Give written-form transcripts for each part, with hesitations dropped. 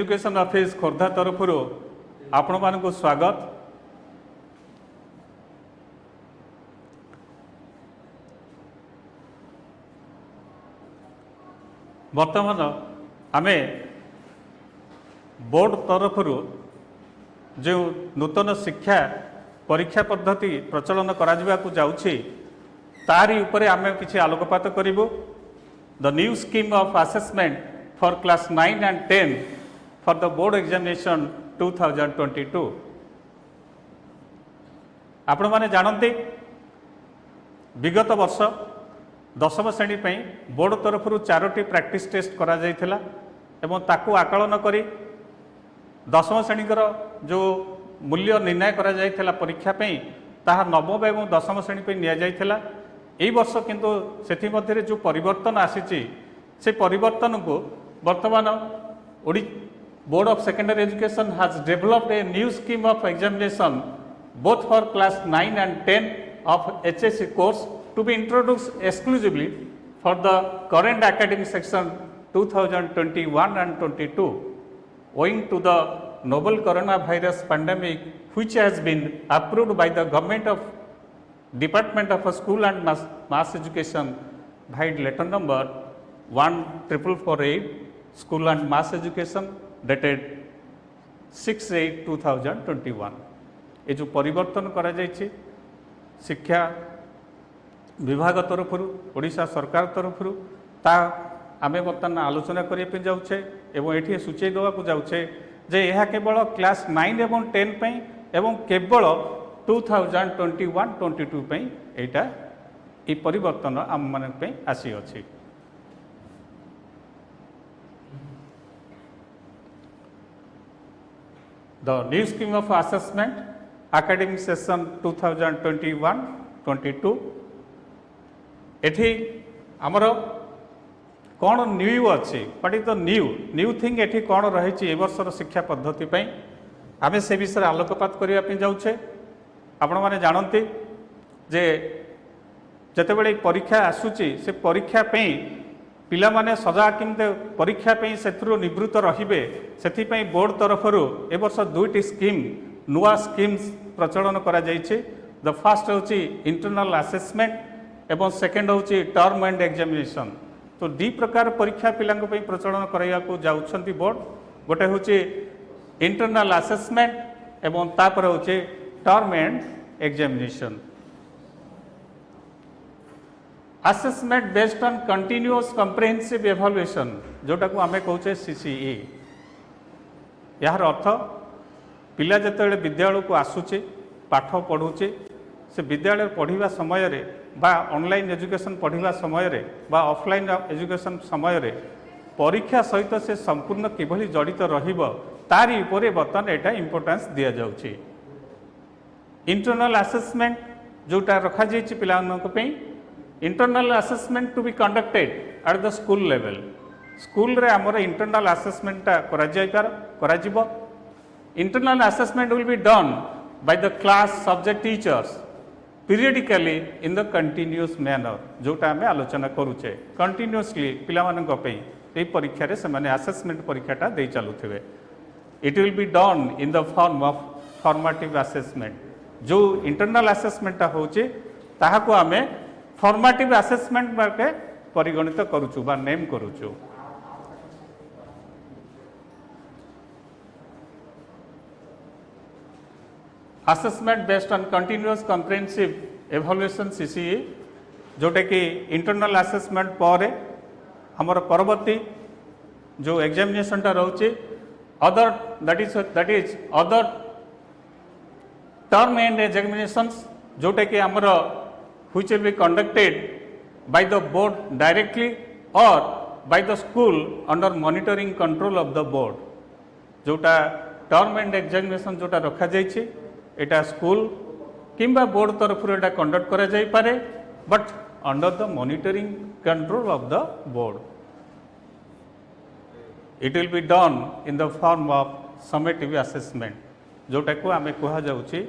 Education office Khordha तरफ आपण मानक स्वागत। वर्तमान आमे बोर्ड तरफ जो नूतन शिक्षा परीक्षा पद्धति प्रचलन करा जाउछि तारी उपरे आमे किछि आलोकपात करिवु। The new scheme of assessment for class 9 and 10 for the board examination 2022। आपण माने जानते विगत वर्ष दशम श्रेणी पे बोर्ड तरफ 4टी प्रैक्टिस टेस्ट करा जायथिला एवं ताकू आकलन करी दशम श्रेणी जो मूल्य निर्णय करा जायथिला परीक्षा पे ताहा नवम एवं दशम श्रेणी पे निया जायथिला। एई वर्ष किंतु सेथि मध्ये जो परिवर्तन आसीची से परिवर्तन को वर्तमान ओडी board of secondary education has developed a new scheme of examination both for class 9 and 10 of HSC course to be introduced exclusively for the current academic section 2021 and 22 owing to the novel coronavirus pandemic which has been approved by the government of Department of School and Mass Education by letter number 14448 School and Mass Education dated 6/8/2021। ये जो परिवर्तन करा जायछि शिक्षा विभाग तरफ ओडिशा सरकार तरफ ता आमे बर्तमान आलोचना करने जाऊे एवं ये सूचई देवाक जाऊे जे यह केवल क्लास 9 एवं 10 पे एवं केवल 2021-22 पे एटा ये परिवर्तन आम मान आसी अछि। The new scheme of assessment academic session 2021-22 एठी आमर कौन न्यू अच्छी बट द न्यू थिंग एठी कौन रही ए वर्षर शिक्षा पद्धति पे आम से विषय आलोकपात करने जाऊे। आपण मैंने जानते जे जितेबले परीक्षा आसूची से परीक्षा पे पिला माने सजा किमते परीक्षा पे से निवृत्त रहिबे से बोर्ड तरफ ए वर्ष 2टी स्कीम नुआ स्कीम्स प्रचलन करा जायछि। द फर्स्ट होची इंटरनल असेसमेंट एवं सेकेंड होची टर्म एंड एग्जामिनेशन। तो दी प्रकार परीक्षा पिलांग पे प्रचलन कराया को जाउछंती बोर्ड। गोटे होची इंटरनल असेसमेंट एवं तापर होची term end examination. Assessment based on continuous comprehensive evaluation जोटा को आमे कहूचे सीसीई। यार अर्थ पिला जतबेले विद्यालय को आसुचे पाठ पढ़ुचे से विद्यालय पढ़िबा समय रे बा ऑनलाइन एजुकेशन पढ़िबा समय रे बा ऑफलाइन एजुकेशन समय रे परीक्षा सहित से संपूर्ण किभली जड़ित रहिबो तारी उपरे बर्तमान एटा इंपोर्टेंस दिया जाउची। इंटरनल असेसमेंट जोटा रखा जायछि पिलानक पे internal assessment to be conducted at the school level. School रे आमर इंटरनल असेसमेंट करा जिवो। Internal assessment will be done by the class subject teachers periodically in the continuous manner जोटा आम आलोचना करुचे कंटिन्यूअसली पिला मानक पे ए परीक्षा रे से माने असेसमेंट परीक्षाटा दे चलुथिबे। It will be done in the form of formative assessment. जो इंटरनल असेसमेंट होचे ताहाको आमे फॉर्मेटिव असेसमेंट मार्के परिगणित करुचु बा नेम करुचु। Assessment based on continuous comprehensive evaluation CCE जोटे कि इंटरनल असेसमेंट पर हमर परवर्ती जो एग्जामिनेशन टा रहउची other that is other term end examinations जोटे कि हमर which will be conducted by the board directly or by the school under monitoring control of the board। जोटा टर्म एंड एग्जामिनेशन जोटा रखा जायछि एटा स्कूल किंबा बोर्ड तरफ एटा कंडक्ट करा जाय पारे but under the monitoring control of the board. It will be done in the form of summative assessment जोटा को आमे कहा जाउछि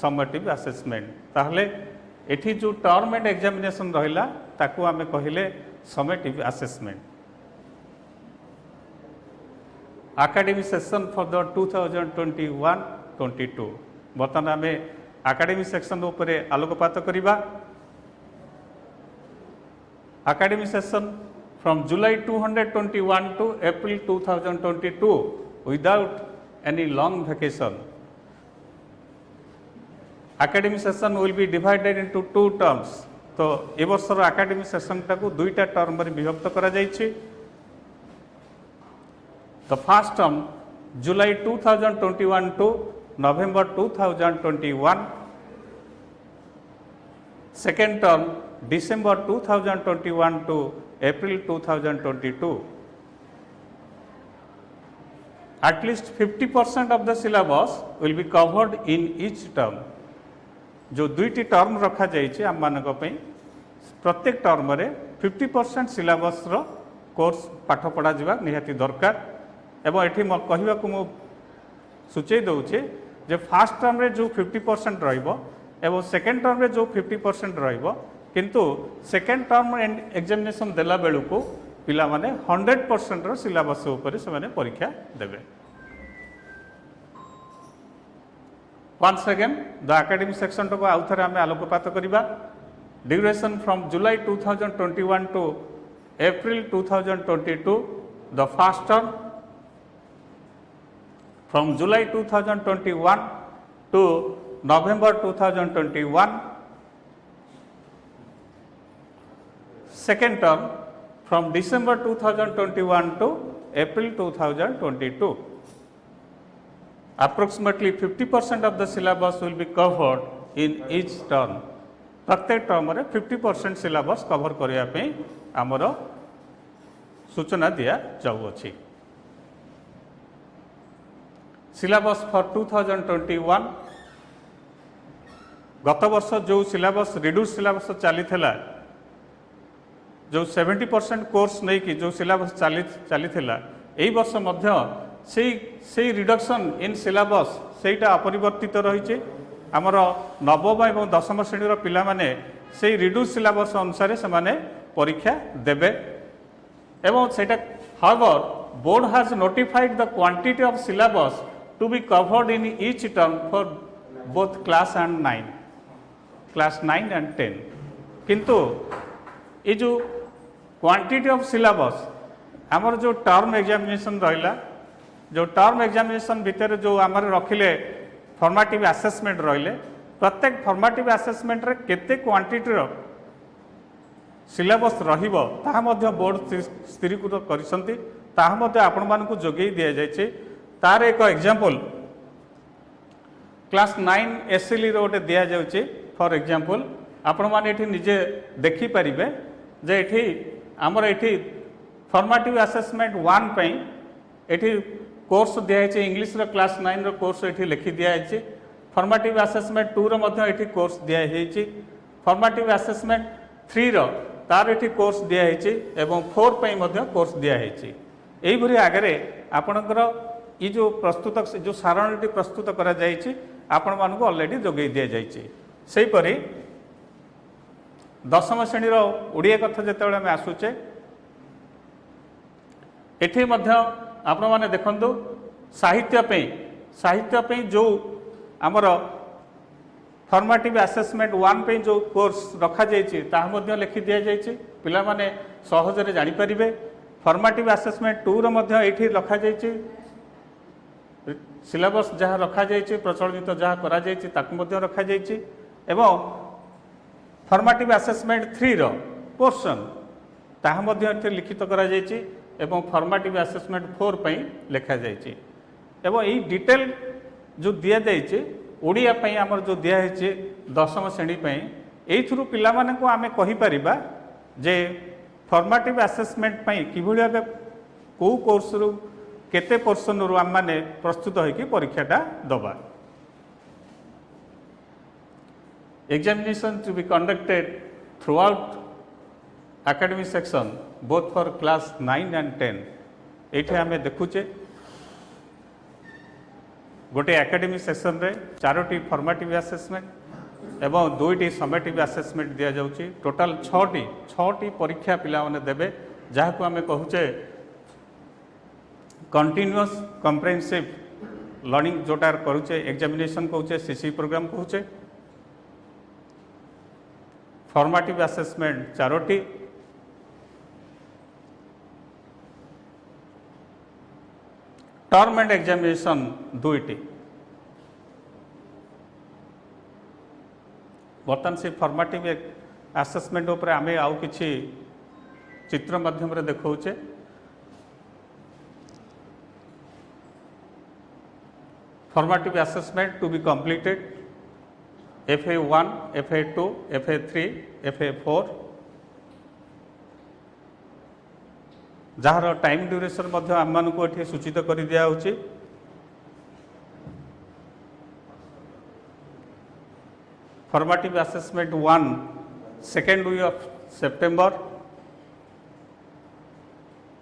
समेटिव असेसमेंट। ताहले एठी जो टर्म एंड एग्जामिनेशन रहिला ताकू आमे कहिले summative assessment. academic session for the 2021-22 बर्तमान आम academic section उपरे आलोकपात करिबा। academic session from July 221 to April 2022 without any long vacation. Academic session will be divided into two terms. तो ए वर्षर academic session टाकू दुईटा टर्म रे विभक्त करा जायछि। The first term July 2021 to November 2021. Second term December 2021 to April 2022. At least 50% of the syllabus will be covered in each term. जो दुईटी term रखा जाइए आम मानक प्रत्येक टर्म रे 50% सिलेबस रो कोर्स पाठ पढ़ा जावा निहाती दरकार। एवं एठी कहवा को मु सूचई दउछे जे फर्स्ट टर्म रे जो 50% रहिबो एवं सेकेंड टर्म रे जो 50% रहिबो किंतु सेकेंड टर्म एंड एग्जामिनेशन देला बेलू को पिला माने 100% रो सिलेबस ऊपर से माने परीक्षा देबे। Once again, the academic section को आउ थरे आमे आलोकपात करिबा। Duration from July 2021 to April 2022, the first term from July 2021 to November 2021, second term from December 2021 to April 2022. Approximately 50% of the syllabus will be covered in each term. प्रत्येक term रे 50% syllabus cover करिया पे हमर सूचना दिया जाउछि। syllabus for 2021 गत वर्ष जो syllabus reduced syllabus चली थिला जो 70% कोर्स नहीं कि जो syllabus चली थिला एई वर्ष मध्य से रिडक्शन इन सिलेबस सेटा अपरिवर्तित रही आमर नवम एवं दशम श्रेणी पिला माने से रिड्यूस सिलेबस अनुसार से माने परीक्षा देबे एवं सेटा however board has notified the quantity of syllabus to be covered in each term for both class and 9 and 10 किंतु ये जो क्वांटिटी ऑफ सिलेबस आमर जो टर्म एग्जामिनेशन रहिला जो टर्म एग्जामिनेशन भितर जो आमर रखिले फॉर्मेटिव असेसमेंट रहिले प्रत्येक फॉर्मेटिव असेसमेंट रे केते क्वांटिटी रो सिलेबस रहिबो ताहा मध्ये बोर्ड स्थिरीकृत करिसंती ताहा मध्ये आपण मानकु जोगेई दिया जायछि। तार एक एग्जांपल क्लास 9 एसएलई रो ओटे दिया जाउछि। फॉर एग्जांपल आपण माने एठी निजे देखि परिबे जे एठी हमर एठी फॉर्मेटिव असेसमेंट 1 पई एठी कोर्स दिखाई इंग्लिश रो क्लास 9 रो कोर्स एठी लिखि दिखाई फॉर्मेटिव असेसमेंट 2 रो मध्ये एठी कोर्स दिखाई फॉर्मेटिव असेसमेंट 3 रो तार एठी कोर्स दिखाई एवं 4 पई मध्ये कोर्स दिखाई एई भरी आगरे आपनकर ई जो प्रस्तुत जो सारणीटी प्रस्तुत करा जायछि आपण मानको ऑलरेडी जोगै दिया जायछि। सेही परी दशम श्रेणी रो ओडिया कथा जेतेबेले हम आसुचे एठी मध्ये आपण माने देखंतु साहित्य पे जो आमर फॉर्मेटिव असेसमेंट 1 पे जो कोर्स रखा जायछि ताहा मध्ये लिखि दिया जायछि पिला माने सहज रे जानि परिबे। फॉर्मेटिव असेसमेंट 2 रो मध्ये एठी रखा जायछि सिलेबस जहाँ रखा जायछि प्रचलित जहाँ करा जायछि ताकु मध्ये रखा जायछि एवं फॉर्मेटिव असेसमेंट 3 रो पोर्शन ताहा मध्ये एठी लिखित करा जायछि एवं फॉर्मेटिव असेसमेंट 4 पई लिखा जायछि एवं एई डिटेल जो दिया जायछि ओडिया पई हमर जो दिया है दशम श्रेणी पई एथुरु पिला माने को आमे कहि परिबा जे फॉर्मेटिव असेसमेंट पई किभଳି भाबे को कोर्स रु केते पोर्शन रु आम माने प्रस्तुत होई कि परीक्षाटा दबा। Examination to be conducted throughout academic section both for class 9 and 10 एठे आमे देखुचे गोटे एकेडमिक सेक्शन रे 4टी फॉर्मेटिव असेसमेंट एवं 2टी समेटिव असेसमेंट दिया जाउची टोटल 6टी परीक्षा पिला माने देबे जहां को आमे कहूचे कंटिन्यूअस कम्प्रेहेंसिव लर्निंग जोटा करुचे एग्जामिनेशन कहूचे सीसी प्रोग्राम कहूचे फॉर्मेटिव असेसमेंट 4टी टर्म एंड एग्जामिनेशन 2टी बर्तमान से फॉर्मेटिव असेसमेंट उपर आमे आउ किछि चित्र माध्यम रे देखौचे formative assessment to be completed FA1, FA2, FA3, FA4 जार टाइम ड्यूरेशन मध्य आम मानक एठी सूचित कर दिया होछि formative assessment 1 2nd week of September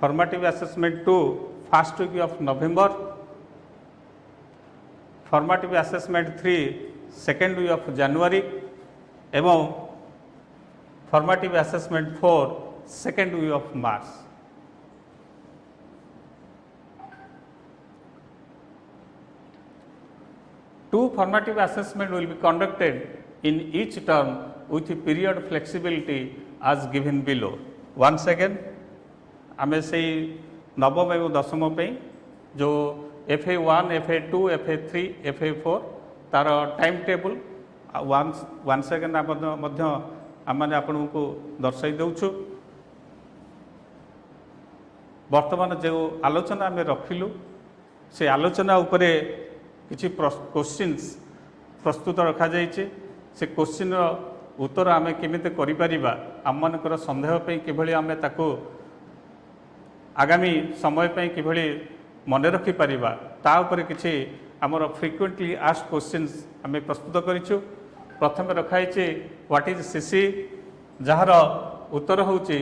formative assessment 2 1st week of November formative assessment 3 2nd week of January एवं formative assessment 4 2nd week of March Two formative assessment will be conducted in each term with period flexibility as given below. Once again, आमे से नवम एवं दशम पे जो FA1, FA2, FA3, FA4 तार time table once again आमने आपण को दर्शाई देउछु वर्तमान जो आलोचना आमे रखिलु से आलोचना उपरे किछि क्वेश्चंस प्रस्तुत रखा जाइए से क्वेश्चन उत्तर आमे केमिते करि परिबा आम मानकर संदेह पे किभली आमे ताको आगामी समय पे किभली मने रखि परिबा ता ऊपर किछि हमर फ्रीक्वेंटली आस्क्ड क्वेश्चंस आमे प्रस्तुत करिछु प्रथम रखाइछि व्हाट इज सीसी जहार उत्तर होछि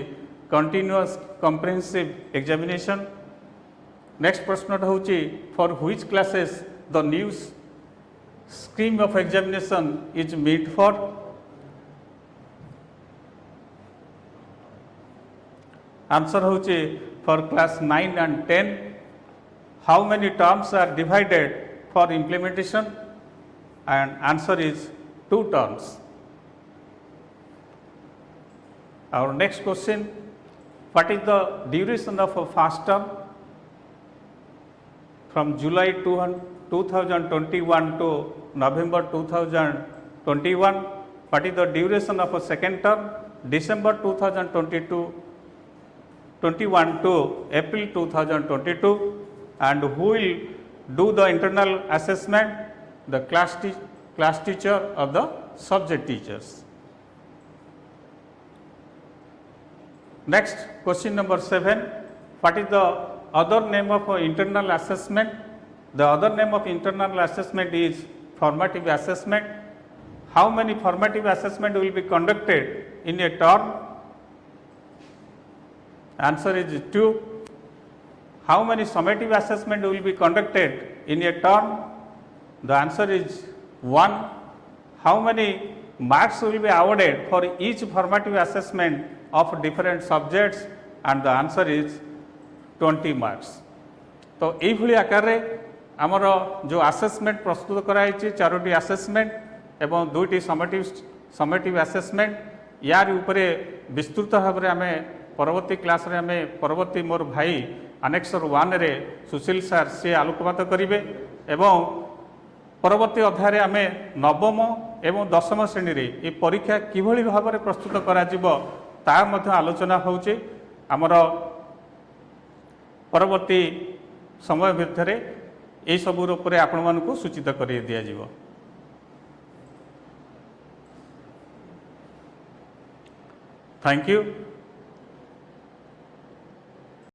कंटीन्यूअस कम्प्रिहेंसिव एग्जामिनेशन नेक्स्ट प्रश्न होछि for which classes the new scheme of examination is meant for answer होचे for class 9 and 10 how many terms are divided for implementation and answer is 2 terms our next question what is the duration of a first term from July 2021 to November 2021. What is the duration of a second term? December 2021 to April 2022. And who will do the internal assessment? The class teacher or the subject teachers. Next, question number 7. What is the other name of internal assessment? The other name of internal assessment is formative assessment. How many formative assessment will be conducted in a term? Answer is 2. How many summative assessment will be conducted in a term? The answer is 1. How many marks will be awarded for each formative assessment of different subjects? And the answer is 20 marks. तो यही आकार आमर जो assessment प्रस्तुत कराई 4टी assessment एवं 2टी summative assessment यार उपरे विस्तृत भाव में आम परवर्ती क्लास रे आम परवर्ती मोर भाई अनेक्सर 1 रे सुशील सार सी आलोकपात करेंगे एवं परवर्ती अध्याय आम नवम एवं दशम श्रेणी रे ये परीक्षा किभली भाव में प्रस्तुत करा जिवो ता मध्य आलोचना होउचे आमर परवर्ती समय भितर यही सबूर उपरे आपण मानकु सूचित कर दिया जिवो। Thank you.